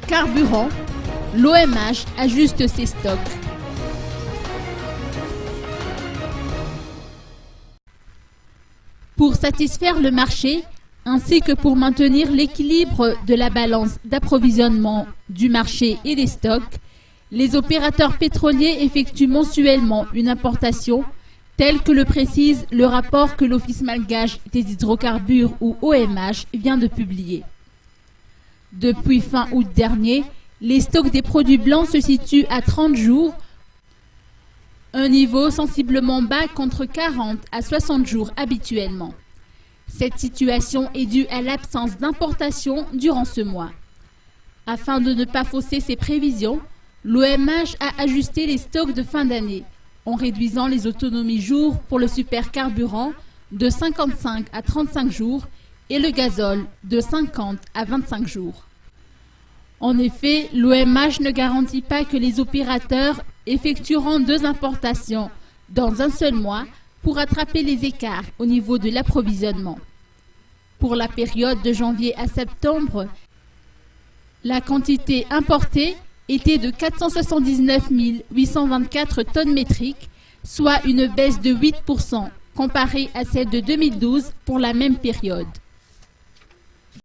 carburant, l'OMH ajuste ses stocks. Pour satisfaire le marché, ainsi que pour maintenir l'équilibre de la balance d'approvisionnement du marché et des stocks, les opérateurs pétroliers effectuent mensuellement une importation, telle que le précise le rapport que l'Office malgache des hydrocarbures ou OMH vient de publier. Depuis fin août dernier, les stocks des produits blancs se situent à 30 jours, un niveau sensiblement bas contre 40 à 60 jours habituellement. Cette situation est due à l'absence d'importation durant ce mois. Afin de ne pas fausser ses prévisions, l'OMH a ajusté les stocks de fin d'année en réduisant les autonomies jours pour le supercarburant de 55 à 35 jours et le gazole de 50 à 25 jours. En effet, l'OMH ne garantit pas que les opérateurs effectueront 2 importations dans un seul mois pour rattraper les écarts au niveau de l'approvisionnement. Pour la période de janvier à septembre, la quantité importée était de 479 824 tonnes métriques, soit une baisse de 8% comparée à celle de 2012 pour la même période.